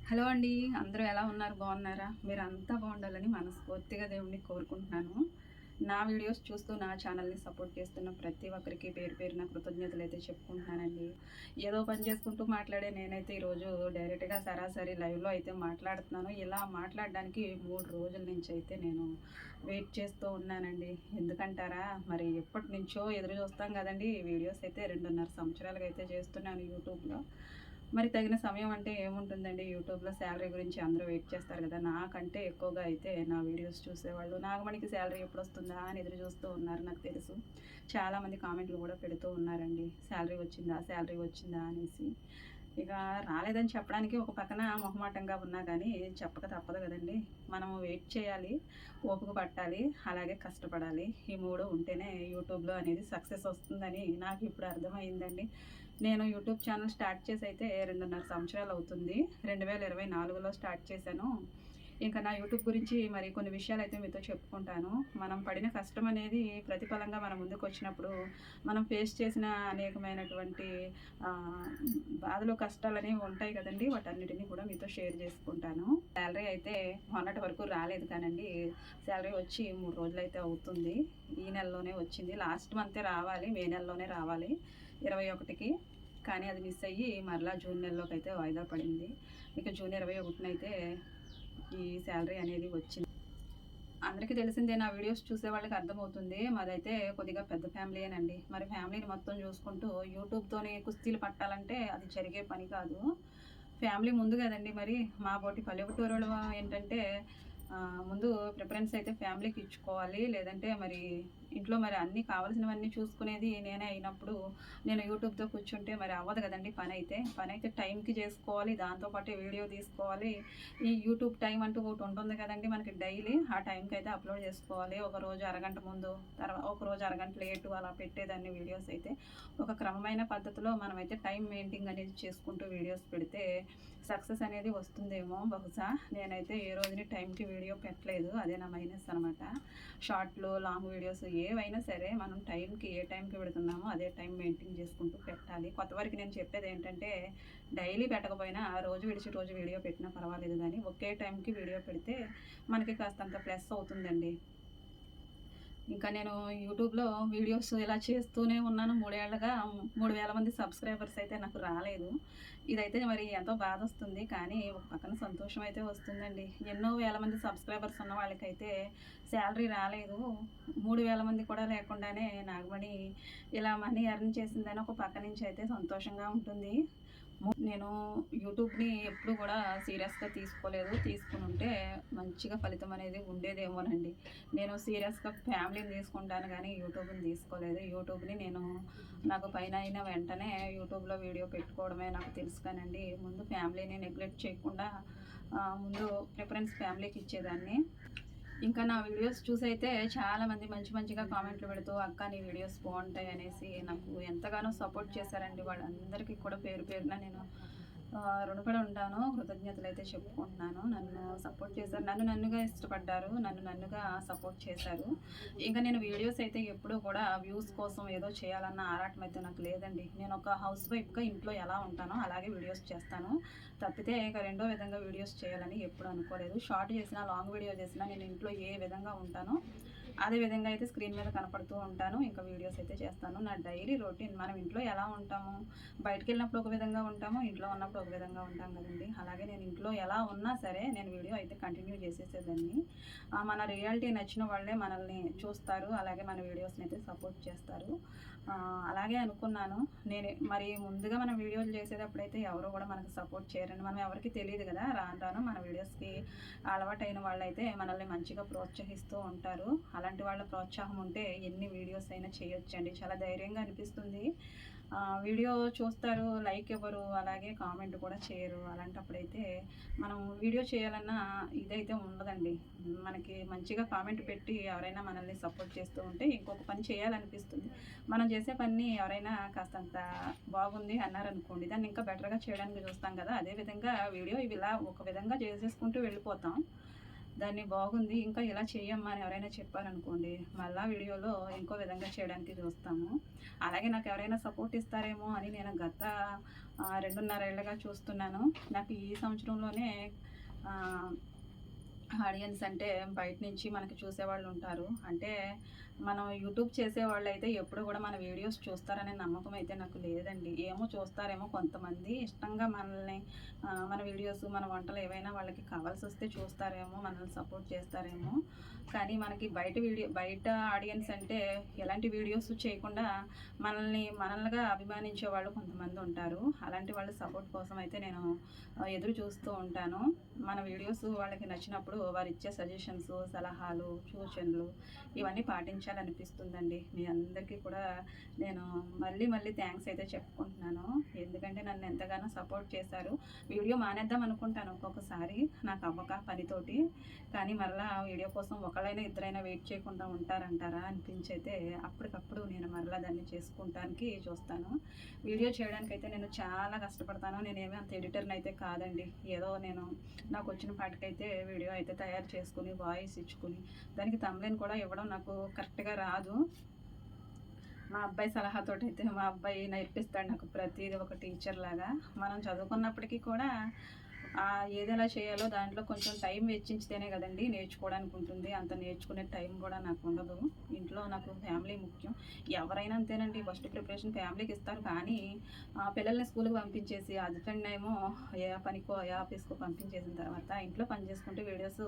Hello అండి. అందరూ ఎలా ఉన్నారు? బాగున్నారా? మీరంతా బాగుండాలని మనస్ఫూర్తిగా దేవుడిని కోరుకుంటున్నాను. నా వీడియోస్ చూస్తూ నా ఛానల్‌ని సపోర్ట్ చేస్తున్న ప్రతి ఒక్కరికి పేరు పేరున కృతజ్ఞతలైతే చెప్పుకుంటున్నానండి. ఏదో పని చేసుకుంటూ మాట్లాడే నేనైతే ఈరోజు డైరెక్ట్‌గా సరాసరి లైవ్‌లో అయితే మాట్లాడుతున్నాను. ఇలా మాట్లాడడానికి 3 రోజుల నుంచి అయితే నేను వెయిట్ చేస్తూ ఉన్నానండి. ఎందుకంటారా? మరి ఎప్పటినుంచో ఎదురు చూస్తాం కదండీ! వీడియోస్ అయితే 2.5 సంవత్సరాలుగా అయితే చేస్తున్నాను యూట్యూబ్‌లో. మరి తగిన సమయం అంటే ఏముంటుందండి యూట్యూబ్‌లో శాలరీ గురించి అందరూ వెయిట్ చేస్తారు కదా! నాకంటే ఎక్కువగా అయితే నా వీడియోస్ చూసేవాళ్ళు నాగమణికి శాలరీ ఎప్పుడొస్తుందా అని ఎదురు చూస్తూ ఉన్నారు నాకు తెలుసు. చాలామంది కామెంట్లు కూడా పెడుతూ ఉన్నారండి. శాలరీ వచ్చిందా? శాలరీ వచ్చిందా? అనేసి. ఇక రాలేదని చెప్పడానికి ఒక పక్కన మొహమాటంగా ఉన్నా కానీ చెప్పక తప్పదు కదండీ! మనము వెయిట్ చేయాలి, ఓపిక పట్టాలి, అలాగే కష్టపడాలి. ఈ 3 ఉంటేనే యూట్యూబ్‌లో అనేది సక్సెస్ వస్తుందని నాకు ఇప్పుడు అర్థమైందండి. నేను యూట్యూబ్ ఛానల్ స్టార్ట్ చేసి అయితే 2.5 సంవత్సరాలు అవుతుంది. 2024లో స్టార్ట్ చేశాను. ఇంకా నా యూట్యూబ్ గురించి మరి కొన్ని విషయాలైతే మీతో చెప్పుకుంటాను. మనం పడిన కష్టం అనేది ప్రతిఫలంగా మన ముందుకొచ్చినప్పుడు, మనం ఫేస్ చేసిన అనేకమైనటువంటి ఆహ్, బాధలు, కష్టాలనేవి ఉంటాయి కదండీ! వాటన్నిటిని కూడా మీతో షేర్ చేసుకుంటాను. శాలరీ అయితే మొన్నటి వరకు రాలేదు కానండి. శాలరీ వచ్చి 3 రోజులైతే అవుతుంది. ఈ నెలలోనే వచ్చింది. లాస్ట్ మంతే రావాలి. మే నెలలోనే రావాలి 21కి. కానీ అది మిస్ అయ్యి మరలా జూన్ నెలలోకైతే వాయిదా పడింది. ఇక జూన్ 21నైతే ఈ శాలరీ అనేది వచ్చింది. అందరికీ తెలిసిందే, నా వీడియోస్ చూసే వాళ్ళకి అర్థమవుతుంది. మాదైతే కొద్దిగా పెద్ద ఫ్యామిలీయేనండి. మరి ఫ్యామిలీని మొత్తం చూసుకుంటూ యూట్యూబ్‌తోని కుస్తీలు పట్టాలంటే అది జరిగే పని కాదు. ఫ్యామిలీ ముందు కదండీ మరి. మా బోటి పల్లెటూరోళ్ళం ఏంటంటే ముందు ప్రిఫరెన్స్ అయితే ఫ్యామిలీకి ఇచ్చుకోవాలి. లేదంటే మరి ఇంట్లో మరి అన్నీ కావాల్సినవన్నీ చూసుకునేది నేనే అయినప్పుడు నేను యూట్యూబ్‌తో కూర్చుంటే మరి అవ్వదు కదండీ పనైతే. పనైతే టైంకి చేసుకోవాలి. దాంతో పాటు వీడియో తీసుకోవాలి. ఈ యూట్యూబ్ టైం అంటూ ఒకటి ఉంటుంది కదండీ మనకి డైలీ. ఆ టైంకి అయితే అప్లోడ్ చేసుకోవాలి. ఒకరోజు అరగంట ముందు, ఒకరోజు అరగంట లేటు అలా పెట్టేదాన్ని వీడియోస్ అయితే. ఒక క్రమమైన పద్ధతిలో మనమైతే టైం మెయింటైన్ అనేది చేసుకుంటూ వీడియోస్ పెడితే సక్సెస్ అనేది వస్తుందేమో బహుశా. నేనైతే ఏ రోజుని టైంకి వీడియో పెట్టలేదు. అదే నా మైనస్ అనమాట. షార్ట్‌లు, లాంగ్ వీడియోస్ ఏవైనా సరే మనం టైంకి ఏ టైంకి పెడుతున్నామో అదే టైం మెయింటైన్ చేసుకుంటూ పెట్టాలి. కొత్తవారికి నేను చెప్పేదేంటంటే డైలీ పెట్టకపోయినా రోజు విడిచి రోజు వీడియో పెట్టినా పర్వాలేదు గానీ ఒకే టైంకి వీడియో పెడితే మనకి కాస్తంత ప్లస్ అవుతుందండి. ఇంకా నేను యూట్యూబ్‌లో వీడియోస్ ఇలా చేస్తూనే ఉన్నాను. 3 ఏళ్లుగా 3000 మంది సబ్స్క్రైబర్స్ అయితే నాకు రాలేదు. ఇదైతే మరి ఎంతో బాధొస్తుంది. కానీ ఒక పక్కన సంతోషం అయితే వస్తుందండి. ఎన్నో వేల మంది సబ్స్క్రైబర్స్ ఉన్న వాళ్ళకైతే శాలరీ రాలేదు. 3000 మంది కూడా లేకుండానే నాగమణి ఇలా మనీ ఎర్న్ చేసిందని ఒక పక్క నుంచి అయితే సంతోషంగా ఉంటుంది. నేను యూట్యూబ్‌ని ఎప్పుడు కూడా సీరియస్‌గా తీసుకోలేదు. తీసుకునుంటే మంచిగా ఫలితం అనేది ఉండేదేమోనండి. నేను సీరియస్‌గా ఫ్యామిలీని తీసుకుంటాను గానీ యూట్యూబ్‌ని తీసుకోలేదు. యూట్యూబ్‌ని నేను నాకు పైనయిన వెంటనే యూట్యూబ్‌లో వీడియో పెట్టుకోవడమే నాకు తెలుసు కానండి. ముందు ఫ్యామిలీని నెగ్లెక్ట్ చేయకుండా ముందు ప్రిఫరెన్స్ ఫ్యామిలీకి ఇచ్చేదాన్ని. ఇంకా నా వీడియోస్ చూసైతే చాలామంది మంచి మంచిగా కామెంట్లు పెడుతూ అక్క నీ వీడియోస్ బాగుంటాయి అనేసి నాకు ఎంతగానో సపోర్ట్ చేశారండి. వాళ్ళందరికీ కూడా పేరు పేరున నేను రుణపడి ఉంటాను. కృతజ్ఞతలైతే చెప్పుకుంటున్నాను. నన్ను సపోర్ట్ చేశారు. నన్నుగా ఇష్టపడ్డారు. నన్నుగా సపోర్ట్ చేశారు. ఇంకా నేను వీడియోస్ అయితే ఎప్పుడూ కూడా వ్యూస్ కోసం ఏదో చేయాలన్న ఆరాటం అయితే నాకు లేదండి. నేను ఒక హౌస్ వైఫ్‌గా ఇంట్లో ఎలా ఉంటానో అలాగే వీడియోస్ చేస్తాను. తప్పితే ఇక రెండో విధంగా వీడియోస్ చేయాలని ఎప్పుడు అనుకోలేదు. షార్ట్ చేసినా, లాంగ్ వీడియో చేసినా నేను ఇంట్లో ఏ విధంగా ఉంటానో అదే విధంగా అయితే స్క్రీన్ మీద కనపడుతూ ఉంటాను. ఇంకా వీడియోస్ అయితే చేస్తాను. నా డైలీ రొటీన్ మనం ఇంట్లో ఎలా ఉంటాము, బయటికెళ్ళినప్పుడు ఒక విధంగా ఉంటాము, ఇంట్లో ఉన్నప్పుడు ఒక విధంగా ఉంటాం కదండీ! అలాగే నేను ఇంట్లో ఎలా ఉన్నా సరే నేను వీడియో అయితే కంటిన్యూ చేసేసేదాన్ని. మన రియాలిటీ నచ్చిన వాళ్ళే మనల్ని చూస్తారు. అలాగే మన వీడియోస్‌ని అయితే సపోర్ట్ చేస్తారు. అలాగే అనుకున్నాను. మరి ముందుగా మనం వీడియోలు చేసేటప్పుడైతే ఎవరు కూడా మనకు సపోర్ట్ చేయరండి. మనం ఎవరికీ తెలీదు కదా! రాను రాను మన వీడియోస్‌కి అలవాటైన వాళ్ళైతే మనల్ని మంచిగా ప్రోత్సహిస్తూ ఉంటారు. అలాంటి వాళ్ళ ప్రోత్సాహం ఉంటే ఎన్ని వీడియోస్ అయినా చేయొచ్చండి. చాలా ధైర్యంగా అనిపిస్తుంది. వీడియో చూస్తారు, లైక్ ఇవ్వరు, అలాగే కామెంట్ కూడా చేయరు. అలాంటప్పుడైతే మనం వీడియో చేయాలన్నా ఇదైతే ఉండదండి. మనకి మంచిగా కామెంట్ పెట్టి ఎవరైనా మనల్ని సపోర్ట్ చేస్తూ ఉంటే ఇంకొక పని చేయాలనిపిస్తుంది. మనం చేసే పనిని ఎవరైనా కాస్తంత బాగుంది అన్నారనుకోండి, దాన్ని ఇంకా బెటర్‌గా చేయడానికి చూస్తాం కదా! అదేవిధంగా వీడియో ఇలా ఒక విధంగా చేసేసుకుంటూ వెళ్ళిపోతాం. దాన్ని బాగుంది ఇంకా ఇలా చేయమ్మా అని ఎవరైనా చెప్పారనుకోండి, మళ్ళీ వీడియోలో ఇంకో విధంగా చేయడానికి చూస్తాము. అలాగే నాకు ఎవరైనా సపోర్ట్ ఇస్తారేమో అని నేను గత 2.5 ఏళ్ళుగా చూస్తున్నాను. నాకు ఈ సంవత్సరంలోనే ఆడియన్స్ అంటే బయట నుంచి మనకి చూసేవాళ్ళు ఉంటారు. అంటే మనం యూట్యూబ్ చేసేవాళ్ళు అయితే ఎప్పుడు కూడా మన వీడియోస్ చూస్తారనే నమ్మకం అయితే నాకు లేదండి. ఏమో చూస్తారేమో కొంతమంది ఇష్టంగా మనల్ని, మన వీడియోస్, మన వంటలు ఏవైనా వాళ్ళకి కావాల్సి వస్తే చూస్తారేమో, మనల్ని సపోర్ట్ చేస్తారేమో. కానీ మనకి బయట ఆడియన్స్ అంటే ఎలాంటి వీడియోస్ చేయకుండా మనల్నిగా అభిమానించే వాళ్ళు కొంతమంది ఉంటారు. అలాంటి వాళ్ళ సపోర్ట్ కోసం అయితే నేను ఎదురు చూస్తూ ఉంటాను. మన వీడియోస్ వాళ్ళకి నచ్చినప్పుడు వారు ఇచ్చే సజెషన్స్, సలహాలు, సూచనలు ఇవన్నీ పాటించాలనిపిస్తుందండి. మీ అందరికీ కూడా నేను మళ్ళీ థ్యాంక్స్ అయితే చెప్పుకుంటున్నాను. ఎందుకంటే నన్ను ఎంతగానో సపోర్ట్ చేశారు. వీడియో మానేద్దాం అనుకుంటాను ఒక్కొక్కసారి నాకు అవ్వక పనితోటి. కానీ మరలా వీడియో కోసం ఒకళ్ళైనా ఇద్దరైనా వెయిట్ చేయకుండా ఉంటారంటారా అనిపించి అయితే అప్పటికప్పుడు నేను మరలా దాన్ని చేసుకుంటానికి చూస్తాను. వీడియో చేయడానికైతే నేను చాలా కష్టపడతాను. నేనేమీ అంత ఎడిటర్ని అయితే కాదండి. ఏదో నాకు వచ్చిన పాటికైతే వీడియో అయితే తయారు చేసుకుని వాయిస్ ఇచ్చుకుని దానికి థంబ్నెయిల్ కూడా ఇవ్వడం నాకు కరెక్ట్గా రాదు. మా అబ్బాయి సలహాతోటి అయితే మా అబ్బాయి నేర్పిస్తాడు నాకు ప్రతిదీ ఒక టీచర్ లాగా. మనం చదువుకున్నప్పటికీ కూడా ఏది ఎలా చేయాలో దాంట్లో కొంచెం టైం వెచ్చించితేనే కదండి నేర్చుకోవడానికి ఉంటుంది. అంత నేర్చుకునే టైం కూడా నాకు ఉండదు. ఇంట్లో నాకు ఫ్యామిలీ ముఖ్యం. ఎవరైనా అంతేనండి, ఫస్ట్ ప్రిపరేషన్ ఫ్యామిలీకి ఇస్తారు. కానీ పిల్లల్ని స్కూల్కి పంపించేసి హస్బెండ్ ఏమో ఏ పనికో ఏ ఆఫీస్కో పంపించేసిన తర్వాత ఇంట్లో పని చేసుకుంటూ వీడియోస్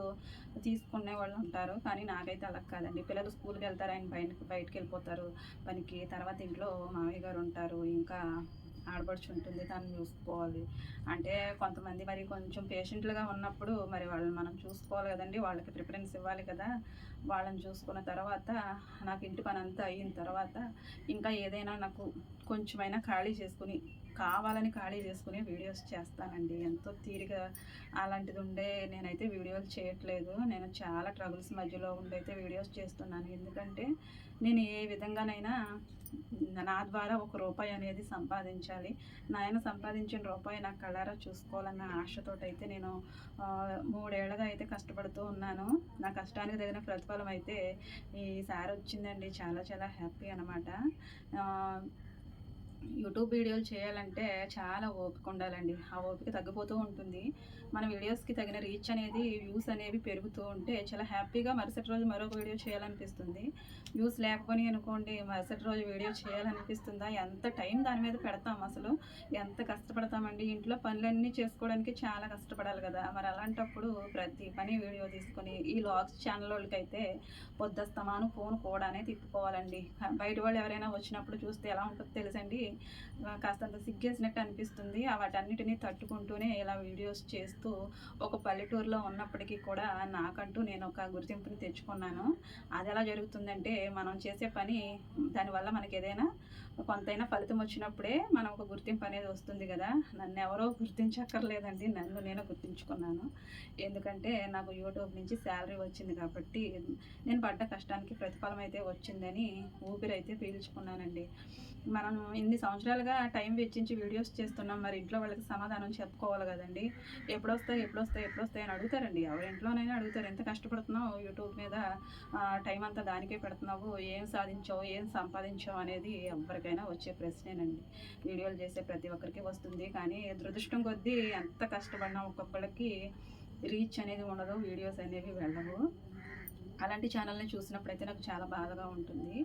తీసుకునే వాళ్ళు ఉంటారు. కానీ నాకైతే అలా కాదండి. పిల్లలు స్కూల్కి వెళ్తారు, ఆయన బయటకు వెళ్ళిపోతారు పనికి. తర్వాత ఇంట్లో మామయ్య గారు ఉంటారు, ఇంకా ఆడపడుచు ఉంటుంది, తను చూసుకోవాలి. అంటే కొంతమంది మరి కొంచెం పేషెంట్లుగా ఉన్నప్పుడు మరి వాళ్ళని మనం చూసుకోవాలి కదండి, వాళ్ళకి ప్రిఫరెన్స్ ఇవ్వాలి కదా. వాళ్ళని చూసుకున్న తర్వాత నాకు ఇంటి పని అంతా అయిన తర్వాత ఇంకా ఏదైనా నాకు కొంచెమైనా కావాలని ఖాళీ చేసుకుని వీడియోస్ చేస్తానండి. ఎంతో తీరిగా అలాంటిది ఉండే నేనైతే వీడియోలు చేయట్లేదు. నేను చాలా ట్రబుల్స్ మధ్యలో ఉండైతే వీడియోస్ చేస్తున్నాను. ఎందుకంటే నేను ఏ విధంగానైనా నా ద్వారా ₹1 అనేది సంపాదించాలి. నాయన సంపాదించిన రూపాయి నా కళ్ళారా చూసుకోవాలన్న ఆశతోటైతే నేను 3 ఏళ్ళుగా అయితే కష్టపడుతూ ఉన్నాను. నా కష్టానికి తగిన ప్రతిఫలం అయితే ఈసారి వచ్చిందండి. చాలా చాలా హ్యాపీ అనమాట. యూట్యూబ్ వీడియోలు చేయాలంటే చాలా ఓపిక ఉండాలండి. ఆ ఓపిక తగ్గిపోతూ ఉంటుంది. మన వీడియోస్కి తగిన రీచ్ అనేది, వ్యూస్ అనేవి పెరుగుతూ ఉంటే చాలా హ్యాపీగా మరుసటి రోజు మరొక వీడియో చేయాలనిపిస్తుంది. వ్యూస్ లేకపోని అనుకోండి, మరుసటి రోజు వీడియో చేయాలనిపిస్తుందా? ఎంత టైం దాని మీద పెడతాం, అసలు ఎంత కష్టపడతామండి. ఇంట్లో పనులన్నీ చేసుకోవడానికి చాలా కష్టపడాలి కదా. మరి అలాంటప్పుడు ప్రతి పని వీడియో తీసుకొని ఈ వ్లాగ్స్ ఛానల్ వాళ్ళకైతే పొద్దుస్తమాను ఫోన్ కూడానే తిప్పుకోవాలండి. బయట వాళ్ళు ఎవరైనా వచ్చినప్పుడు చూస్తే ఎలా ఉంటుందో తెలుసండి, కాస్తంత సిగ్గేసినట్టు అనిపిస్తుంది. వాటన్నిటినీ తట్టుకుంటూనే ఇలా వీడియోస్ చేస్తూ ఒక పల్లెటూరులో ఉన్నప్పటికీ కూడా నాకంటూ నేను ఒక గుర్తింపుని తెచ్చుకున్నాను. అది ఎలా జరుగుతుందంటే, మనం చేసే పని దానివల్ల మనకి ఏదైనా కొంతైనా ఫలితం వచ్చినప్పుడే మనం ఒక గుర్తింపు అనేది వస్తుంది కదా. నన్ను ఎవరో గుర్తించక్కర్లేదండి, నన్ను నేను గుర్తించుకున్నాను. ఎందుకంటే నాకు యూట్యూబ్ నుంచి శాలరీ వచ్చింది కాబట్టి నేను పడ్డ కష్టానికి ప్రతిఫలం అయితే వచ్చిందని ఊపిరైతే పీల్చుకున్నానండి. మనం ఇన్ని సంవత్సరాలుగా టైం వెచ్చించి వీడియోస్ చేస్తున్నాం, మరి ఇంట్లో వాళ్ళకి సమాధానం చెప్పుకోవాలి కదండి. ఎప్పుడొస్తాయి అని అడుగుతారండి. ఎవరి ఇంట్లోనైనా అడుగుతారు. ఎంత కష్టపడుతున్నావు యూట్యూబ్ మీద, టైం అంతా దానికే పెడుతున్నావు, ఏం సాధించావు, ఏం సంపాదించావు అనేది ఎవరికైనా వచ్చే ప్రశ్నేనండి. వీడియోలు చేసే ప్రతి ఒక్కరికి వస్తుంది. కానీ దురదృష్టం కొద్దీ ఎంత కష్టపడినా ఒక్కొక్కరికి రీచ్ అనేది ఉండదు, వీడియోస్ అనేవి వెళ్ళవు. అలాంటి ఛానల్ని చూసినప్పుడైతే నాకు చాలా బాధగా ఉంటుంది.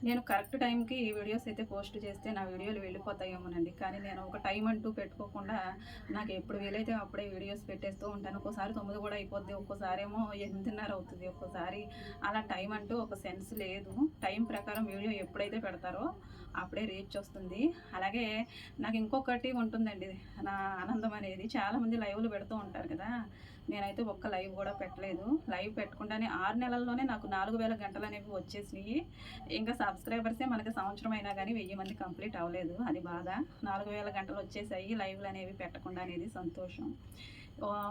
నేను కరెక్ట్ టైంకి వీడియోస్ అయితే పోస్ట్ చేస్తే నా వీడియోలు వెళ్ళిపోతాయేమోనండి. కానీ నేను ఒక టైం అంటూ పెట్టుకోకుండా నాకు ఎప్పుడు వీలైతే అప్పుడే వీడియోస్ పెట్టేస్తూ ఉంటాను. ఒక్కోసారి 9 కూడా అయిపోద్ది, ఒక్కోసారి ఏమో 8:30 అవుతుంది, ఒక్కోసారి అలా టైం అంటూ ఒక సెన్స్ లేదు. టైం ప్రకారం వీడియో ఎప్పుడైతే పెడతారో అప్పుడే రీచ్ వస్తుంది. అలాగే నాకు ఇంకొకటి ఉంటుందండి, నా ఆనందం అనేది. చాలామంది లైవ్లు పెడుతూ ఉంటారు కదా, నేనైతే ఒక్క లైవ్ కూడా పెట్టలేదు. లైవ్ పెట్టకుండానే 6 నెలల నెలల్లోనే నాకు 4000 గంటలు అనేవి వచ్చేసినాయి. ఇంకా సబ్స్క్రైబర్సే మనకి సంవత్సరం అయినా కానీ 1000 మంది కంప్లీట్ అవ్వలేదు, అది బాధ. 4000 గంటలు వచ్చేసాయి లైవ్లు అనేవి పెట్టకుండా అనేది సంతోషం.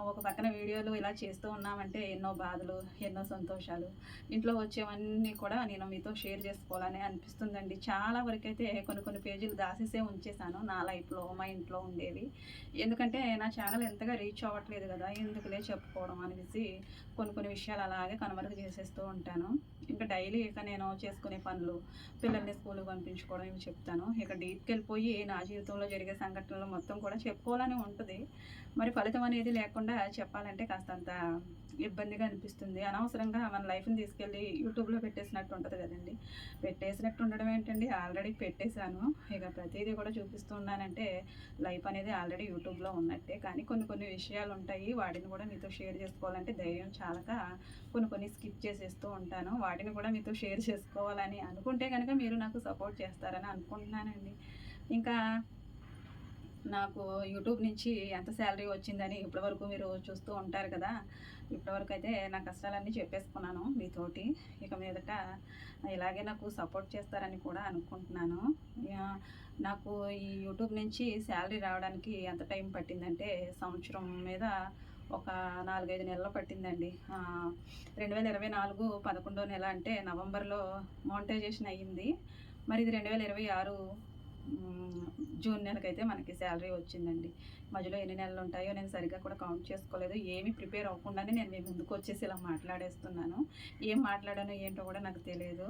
ఒక పక్కన వీడియోలు ఇలా చేస్తూ ఉన్నామంటే ఎన్నో బాధలు, ఎన్నో సంతోషాలు, ఇంట్లో వచ్చేవన్నీ కూడా నేను మీతో షేర్ చేసుకోవాలని అనిపిస్తుందండి. చాలా వరకైతే కొన్ని పేజీలు దాసేసే ఉంచేసాను నా లైఫ్లో, మా ఇంట్లో ఉండేవి. ఎందుకంటే నా ఛానల్ ఎంతగా రీచ్ అవ్వట్లేదు కదా, ఎందుకులే చెప్పుకోవడం అనేసి కొన్ని విషయాలు అలాగే కనుమరుగు చేసేస్తూ ఉంటాను. ఇంకా డైలీ ఇక నేను చేసుకునే పనులు, పిల్లల్ని స్కూల్కి పంపించుకోవడం ఇవి చెప్తాను. ఇక డీప్కి వెళ్ళిపోయి నా జీవితంలో జరిగే సంఘటనలు మొత్తం కూడా చెప్పుకోవాలని ఉంటుంది. మరి ఫలితం అనేది లేకుండా చెప్పాలంటే కాస్తంత ఇబ్బందిగా అనిపిస్తుంది. అనవసరంగా మన లైఫ్ని తీసుకెళ్ళి యూట్యూబ్లో పెట్టేసినట్టు ఉంటుంది కదండి. పెట్టేసినట్టు ఉండడం ఏంటండి, ఆల్రెడీ పెట్టేశాను. ఇక ప్రతిదీ కూడా చూపిస్తూ ఉన్నానంటే లైఫ్ అనేది ఆల్రెడీ యూట్యూబ్లో ఉన్నట్టే. కానీ కొన్ని విషయాలు ఉంటాయి, వాటిని కూడా మీతో షేర్ చేసుకోవాలంటే ధైర్యం చాలక కొన్ని స్కిప్ చేసేస్తూ ఉంటాను. వాటిని కూడా మీతో షేర్ చేసుకోవాలని అనుకుంటే కనుక మీరు నాకు సపోర్ట్ చేస్తారని అనుకుంటున్నానండి. ఇంకా నాకు యూట్యూబ్ నుంచి ఎంత శాలరీ వచ్చిందని ఇప్పటివరకు మీరు చూస్తూ ఉంటారు కదా. ఇప్పటివరకు అయితే నా కష్టాలన్నీ చెప్పేసుకున్నాను మీతోటి. ఇక మీదట ఇలాగే నాకు సపోర్ట్ చేస్తారని కూడా అనుకుంటున్నాను. నాకు ఈ యూట్యూబ్ నుంచి శాలరీ రావడానికి ఎంత టైం పట్టిందంటే సంవత్సరం మీద ఒక 4-5 నెలలు పట్టిందండి. 2024 11వ నెల అంటే నవంబర్లో మానిటైజేషన్ అయ్యింది. మరి ఇది 2026 జూన్ నెలకైతే మనకి శాలరీ వచ్చిందండి. మధ్యలో ఎన్ని నెలలు ఉంటాయో నేను సరిగ్గా కూడా కౌంట్ చేసుకోలేదు. ఏమీ ప్రిపేర్ అవ్వకుండానే నేను మీ ముందుకు వచ్చేసి ఇలా మాట్లాడేస్తున్నాను. ఏం మాట్లాడానో ఏంటో కూడా నాకు తెలియదు.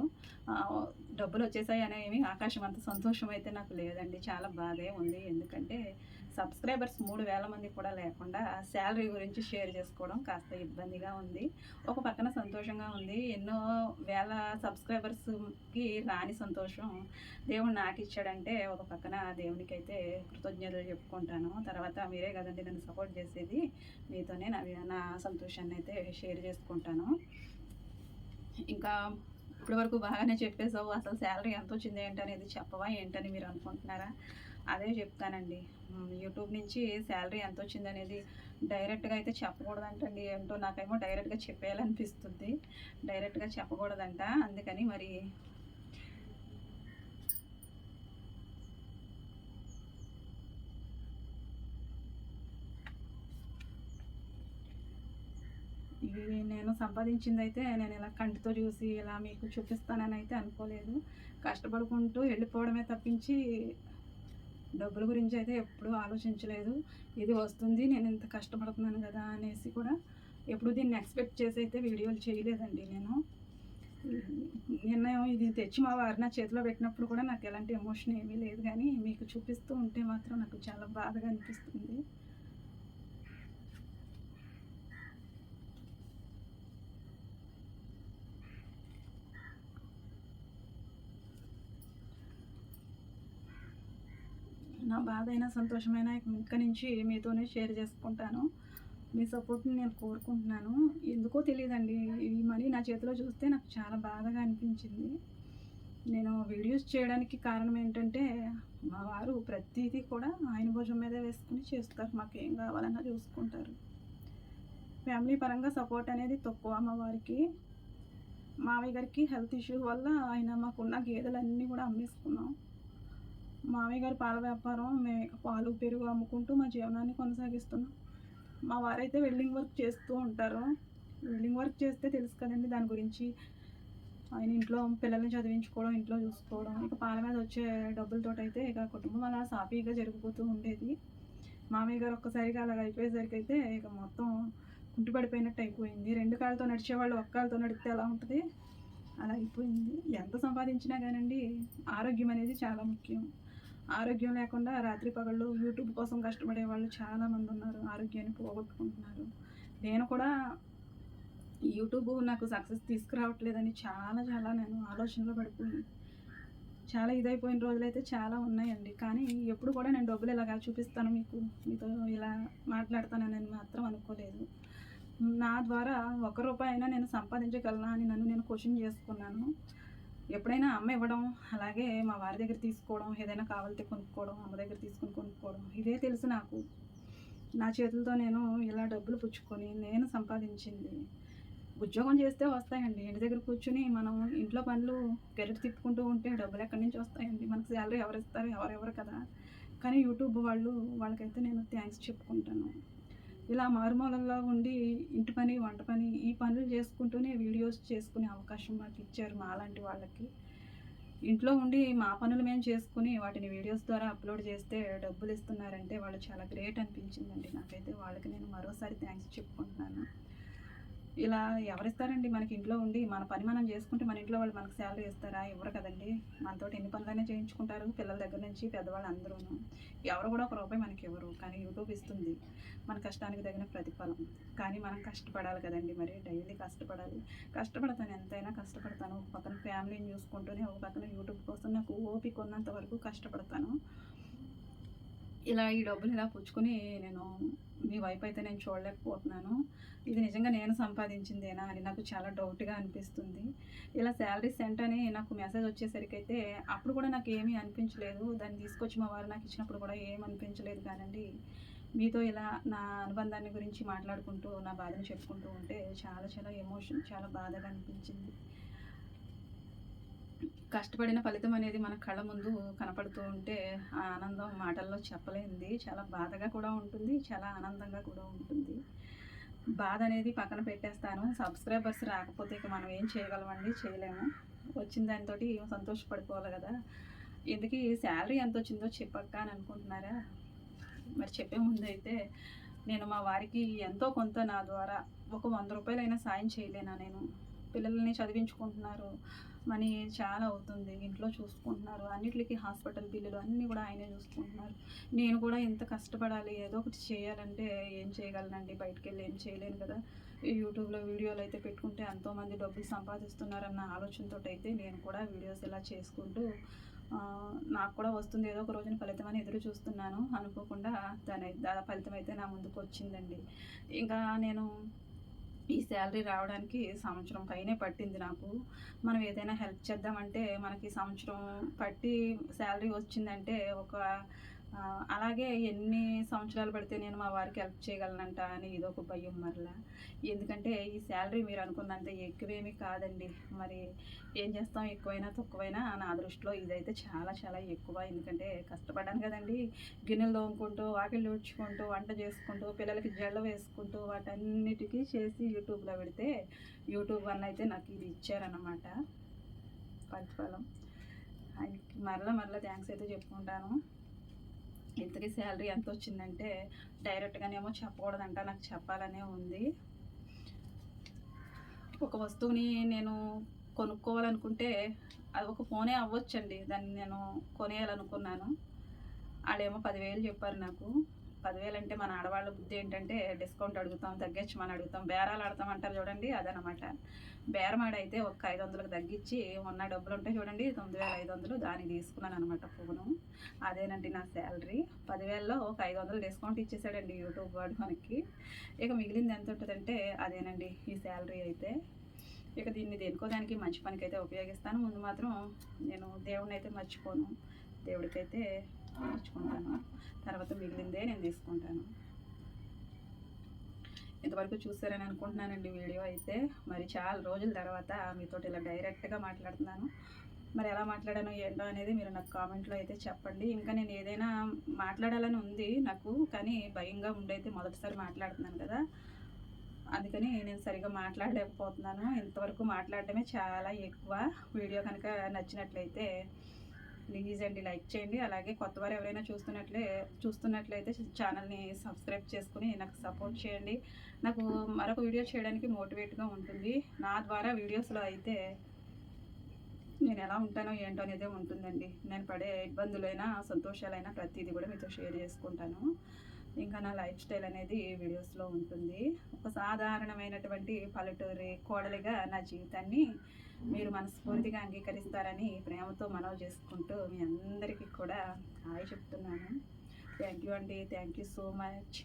డబ్బులు వచ్చేసాయి అనేవి ఆకాశం అంత సంతోషం అయితే నాకు లేదండి, చాలా బాధే ఉంది. ఎందుకంటే సబ్స్క్రైబర్స్ 3000 మంది కూడా లేకుండా శాలరీ గురించి షేర్ చేసుకోవడం కాస్త ఇబ్బందిగా ఉంది. ఒక పక్కన సంతోషంగా ఉంది. ఎన్నో వేల సబ్స్క్రైబర్స్కి రాని సంతోషం దేవుడు నాకు ఇచ్చాడంటే ఒక పక్కన దేవునికి అయితే కృతజ్ఞతలు చెప్పుకుంటాను. తర్వాత మీరే కదండి నన్ను సపోర్ట్ చేసేది, మీతోనే నా సంతోషాన్ని అయితే షేర్ చేసుకుంటాను. ఇంకా ఇప్పటి వరకు బాగానే చెప్పేసావు, అసలు శాలరీ ఎంత వచ్చింది ఏంటనేది చెప్పవా ఏంటని మీరు అనుకుంటున్నారా? అదే చెప్తానండి. యూట్యూబ్ నుంచి శాలరీ ఎంత వచ్చింది అనేది డైరెక్ట్గా అయితే చెప్పకూడదంటండి. ఏంటో నాకేమో డైరెక్ట్గా చెప్పేయాలనిపిస్తుంది, డైరెక్ట్గా చెప్పకూడదంట. అందుకని మరి ఇవి నేను సంపాదించింది అయితే నేను ఇలా కంటితో చూసి ఇలా మీకు చూపిస్తానని అయితే అనుకోలేదు. కష్టపడుకుంటూ వెళ్ళిపోవడమే తప్పించి డబ్బుల గురించి అయితే ఎప్పుడూ ఆలోచించలేదు. ఇది వస్తుంది, నేను ఇంత కష్టపడుతున్నాను కదా అనేసి కూడా ఎప్పుడు దీన్ని ఎక్స్పెక్ట్ చేసి అయితే వీడియోలు చేయలేదండి నేను. నిర్ణయం ఇది తెచ్చి మా వారు నా చేతిలో పెట్టినప్పుడు కూడా నాకు ఎలాంటి ఎమోషన్ ఏమీ లేదు. కానీ మీకు చూపిస్తూ ఉంటే మాత్రం నాకు చాలా బాధగా అనిపిస్తుంది. నా బాధ అయినా సంతోషమైన ఇక నుంచి మీతోనే షేర్ చేసుకుంటాను. మీ సపోర్ట్ని నేను కోరుకుంటున్నాను. ఎందుకో తెలియదండి, ఈ మనీ నా చేతిలో చూస్తే నాకు చాలా బాధగా అనిపించింది. నేను వీడియోస్ చేయడానికి కారణం ఏంటంటే మా వారు ప్రతిదీ కూడా ఆయన భుజం మీద వేసుకుని చేస్తారు, మాకు ఏం కావాలన్నా చూసుకుంటారు. ఫ్యామిలీ పరంగా సపోర్ట్ అనేది తక్కువ మా వారికి. మావయ్య గారికి హెల్త్ ఇష్యూ వల్ల ఆయన మాకున్న గేదెలన్నీ కూడా అమ్మేసుకున్నాం. మామయ్య గారి పాల వ్యాపారం, మేము పాలు పెరుగు అమ్ముకుంటూ మా జీవనాన్ని కొనసాగిస్తున్నాం. మా వారైతే వెల్డింగ్ వర్క్ చేస్తూ ఉంటారు. వెల్డింగ్ వర్క్ చేస్తే తెలుసు కదండి దాని గురించి. ఆయన ఇంట్లో పిల్లల్ని చదివించుకోవడం, ఇంట్లో చూసుకోవడం, ఇక పాల మీద వచ్చే డబ్బులతో అయితే ఇక కుటుంబం అలా సాఫీగా జరిగిపోతూ ఉండేది. మామయ్య గారు ఒక్కసారిగా అలాగ అయిపోయేసరికి అయితే ఇక మొత్తం కుంటిపడిపోయినట్టు అయిపోయింది. 2 కాళ్ళతో నడిచేవాళ్ళు 1 కాళ్ళతో నడిపితే ఎలా ఉంటుంది, అలా అయిపోయింది. ఎంత సంపాదించినా కానండి ఆరోగ్యం అనేది చాలా ముఖ్యం. ఆరోగ్యం లేకుండా రాత్రి పగళ్ళు యూట్యూబ్ కోసం కష్టపడే వాళ్ళు చాలామంది ఉన్నారు, ఆరోగ్యాన్ని పోగొట్టుకుంటున్నారు. నేను కూడా యూట్యూబ్ నాకు సక్సెస్ తీసుకురావట్లేదని చాలా నేను ఆలోచనలో పడిపోయి చాలా ఇదైపోయిన రోజులైతే చాలా ఉన్నాయండి. కానీ ఎప్పుడు కూడా నేను డబ్బులు ఇలాగా చూపిస్తాను మీతో ఇలా మాట్లాడతానని మాత్రం అనుకోలేదు. నా ద్వారా 1 రూపాయి అయినా నేను సంపాదించగలనా అని నన్ను నేను క్వశ్చన్ చేసుకున్నాను. ఎప్పుడైనా అమ్మ ఇవ్వడం, అలాగే మా వారి దగ్గర తీసుకోవడం, ఏదైనా కావాలితే కొనుక్కోవడం, అమ్మ దగ్గర తీసుకొని కొనుక్కోవడం, ఇదే తెలుసు నాకు. నా చేతులతో నేను ఇలా డబ్బులు పుచ్చుకొని నేను సంపాదించింది ఉద్యోగం చేస్తే వస్తాయండి. ఇంటి దగ్గర కూర్చొని మనం ఇంట్లో పనులు గరిటె తిప్పుకుంటూ ఉంటే డబ్బులు ఎక్కడి నుంచి వస్తాయండి? మనకు శాలరీ ఎవరిస్తారు? ఎవరెవరు కదా! కానీ యూట్యూబ్ వాళ్ళకైతే నేను థ్యాంక్స్ చెప్పుకుంటాను. ఇలా మారుమూలల్లో ఉండి ఇంటి పని, వంట పని ఈ పనులు చేసుకుంటూనే వీడియోస్ చేసుకునే అవకాశం మాకిచ్చారు మాలాంటి వాళ్ళకి. ఇంట్లో ఉండి మా పనులు మేము చేసుకుని వాటిని వీడియోస్ ద్వారా అప్లోడ్ చేస్తే డబ్బులు ఇస్తున్నారంటే వాళ్ళు చాలా గ్రేట్ అనిపించిందండి నాకైతే. వాళ్ళకి నేను మరోసారి థ్యాంక్స్ చెప్పుకుంటున్నాను. ఇలా ఎవరిస్తారండి మనకి ఇంట్లో ఉండి మన పని మనం చేసుకుంటే మన ఇంట్లో వాళ్ళు మనకు శాలరీ ఇస్తారా? ఇవ్వరు కదండి. మనతోటి ఎన్ని పనులైనా చేయించుకుంటారు పిల్లల దగ్గర నుంచి పెద్దవాళ్ళు అందరూను. ఎవరు కూడా ఒక రూపాయి మనకి ఇవ్వరు. కానీ యూట్యూబ్ ఇస్తుంది మన కష్టానికి తగిన ప్రతిఫలం. కానీ మనం కష్టపడాలి కదండి. మరి డైలీ కష్టపడాలి. కష్టపడతాను, ఎంతైనా కష్టపడతాను. ఒక పక్కన ఫ్యామిలీని చూసుకుంటూనే ఒక పక్కన యూట్యూబ్ కోసం నాకు ఓపిక ఉన్నంత వరకు కష్టపడతాను. ఇలా ఈ డబ్బులు ఇలా పుచ్చుకొని నేను మీ వైపు అయితే నేను చూడలేకపోతున్నాను. ఇది నిజంగా నేను సంపాదించిందేనా అని నాకు చాలా డౌట్గా అనిపిస్తుంది. ఇలా శాలరీ సెంట్ అని నాకు మెసేజ్ వచ్చేసరికి అయితే అప్పుడు కూడా నాకు ఏమీ అనిపించలేదు. దాన్ని తీసుకొచ్చి మా వారు నాకు ఇచ్చినప్పుడు కూడా ఏం అనిపించలేదు. కానండి మీతో ఇలా నా అనుబంధాన్ని గురించి మాట్లాడుకుంటూ నా బాధను చెప్పుకుంటూ ఉంటే చాలా చాలా చాలా బాధగా అనిపించింది. కష్టపడిన ఫలితం అనేది మన కళ్ళ ముందు కనపడుతూ ఉంటే ఆ ఆనందం మాటల్లో చెప్పలేనిది. చాలా బాధగా కూడా ఉంటుంది, చాలా ఆనందంగా కూడా ఉంటుంది. బాధ అనేది పక్కన పెట్టేస్తాను. సబ్స్క్రైబర్స్ రాకపోతే ఇక మనం ఏం చేయగలమండి? చేయలేము. వచ్చిన దానితోటి సంతోషపడిపోవాలి కదా! ఇంతకీ శాలరీ ఎంత వచ్చిందో చెప్పక్క అని అనుకుంటున్నారా? మరి చెప్పే ముందు అయితే నేను మా వారికి ఎంతో కొంత నా ద్వారా ఒక 100 రూపాయలైనా సాయం చేయలేనా నేను? పిల్లల్ని చదివించుకుంటున్నారు, మనీ చాలా అవుతుంది, ఇంట్లో చూసుకుంటున్నారు, అన్నిటికి హాస్పిటల్ బిల్లులు అన్నీ కూడా ఆయనే చూసుకుంటున్నారు. నేను కూడా ఇంత కష్టపడాలి, ఏదో ఒకటి చేయాలంటే ఏం చేయగలనండి? బయటికి వెళ్ళి ఏం చేయలేను కదా! యూట్యూబ్లో వీడియోలు అయితే పెట్టుకుంటే ఎంతోమంది డబ్బులు సంపాదిస్తున్నారన్న ఆలోచనతో అయితే నేను కూడా వీడియోస్ ఇలా చేసుకుంటూ నాకు కూడా వస్తుంది ఏదో ఒక రోజున ఫలితం అని ఎదురు చూస్తున్నాను. అనుకోకుండా దాని ఫలితం అయితే నా ముందుకు వచ్చిందండి. ఇంకా నేను ఈ శాలరీ రావడానికి సంవత్సరం పైనే పట్టింది నాకు. మనం ఏదైనా హెల్ప్ చేద్దామంటే మనకి సంవత్సరం పట్టి శాలరీ వచ్చిందంటే అలాగే ఎన్ని సంవత్సరాలు పడితే నేను మా వారికి హెల్ప్ చేయగలనంట అని ఇదొక భయం మరలా. ఎందుకంటే ఈ శాలరీ మీరు అనుకున్నంత ఎక్కువేమీ కాదండి. మరి ఏం చేస్తాం, ఎక్కువైనా తక్కువైనా నా దృష్టిలో ఇదైతే చాలా చాలా ఎక్కువ. ఎందుకంటే కష్టపడ్డాను కదండీ. గిన్నెలు తోముకుంటూ, వాకిళ్ళు ఊడ్చుకుంటూ, వంట చేసుకుంటూ, పిల్లలకి జడ వేసుకుంటూ వాటన్నిటికీ చేసి యూట్యూబ్లో పెడితే యూట్యూబ్ వల్ల అయితే నాకు ఇది ఇచ్చారన్నమాట ప్రతిఫలం. ఆయనకి మరలా థ్యాంక్స్ అయితే చెప్పుకుంటాను. ఇంతకీ శాలరీ ఎంత వచ్చిందంటే డైరెక్ట్గానేమో చెప్పకూడదంట, నాకు చెప్పాలనే ఉంది. ఒక వస్తువుని నేను కొనుక్కోవాలనుకుంటే అది ఒక ఫోనే అవ్వచ్చండి. దాన్ని నేను కొనేయాలనుకున్నాను. వాళ్ళేమో 10,000 చెప్పారు నాకు. 10,000 అంటే మన ఆడవాళ్ళ బుద్ధి ఏంటంటే డిస్కౌంట్ అడుగుతాం, తగ్గించమని అడుగుతాం, బేరాలు ఆడతాం అంటారు చూడండి, అదనమాట. బేరమాడైతే ఒక 500కి తగ్గించి ఉన్న డబ్బులు ఉంటాయి చూడండి 9,500, దానికి తీసుకున్నాను అనమాట ఫోను. అదేనండి నా శాలరీ. 10,000లో ఒక 500 డిస్కౌంట్ ఇచ్చేసాడండి యూట్యూబ్ వాడు మనకి. ఇక మిగిలింది ఎంత ఉంటుందంటే అదేనండి ఈ శాలరీ అయితే. ఇక దీన్ని దేనికో దానికి మంచి పనికైతే ఉపయోగిస్తాను. ముందు మాత్రం నేను దేవుడిని అయితే మర్చిపోను, దేవుడికైతే మర్చుకుంటాను. తర్వాత మిగిలిందే నేను తీసుకుంటాను. ఇంతవరకు చూసారని అనుకుంటున్నానండి వీడియో అయితే. మరి చాలా రోజుల తర్వాత మీతో ఇలా డైరెక్ట్గా మాట్లాడుతున్నాను. మరి ఎలా మాట్లాడానో ఏంటో అనేది మీరు నాకు కామెంట్లో అయితే చెప్పండి. ఇంకా నేను ఏదైనా మాట్లాడాలని ఉంది నాకు, కానీ భయంగా ఉండైతే మొదటిసారి మాట్లాడుతున్నాను కదా, అందుకని నేను సరిగ్గా మాట్లాడలేకపోతున్నాను. ఇంతవరకు మాట్లాడటమే చాలా ఎక్కువ. వీడియో కనుక నచ్చినట్లయితే ప్లీజ్ అండి లైక్ చేయండి. అలాగే కొత్త వారు ఎవరైనా చూస్తున్నట్లయితే ఛానల్ని సబ్స్క్రైబ్ చేసుకుని నాకు సపోర్ట్ చేయండి. నాకు మరొక వీడియో చేయడానికి మోటివేట్గా ఉంటుంది. నా ద్వారా వీడియోస్లో అయితే నేను ఎలా ఉంటానో ఏంటో అనేది ఉంటుందండి. నేను పడే ఇబ్బందులైనా సంతోషాలైనా ప్రతిదీ కూడా మీతో షేర్ చేసుకుంటాను. ఇంకా నా లైఫ్ స్టైల్ అనేది వీడియోస్లో ఉంటుంది. ఒక సాధారణమైనటువంటి పల్లెటూరి కోడలిగా నా జీవితాన్ని మీరు మనస్ఫూర్తిగా అంగీకరిస్తారని ప్రేమతో మనవి చేసుకుంటూ మీ అందరికీ కూడా హాయ్ చెప్తున్నాను. థ్యాంక్ యూ అండి. Thank you so much.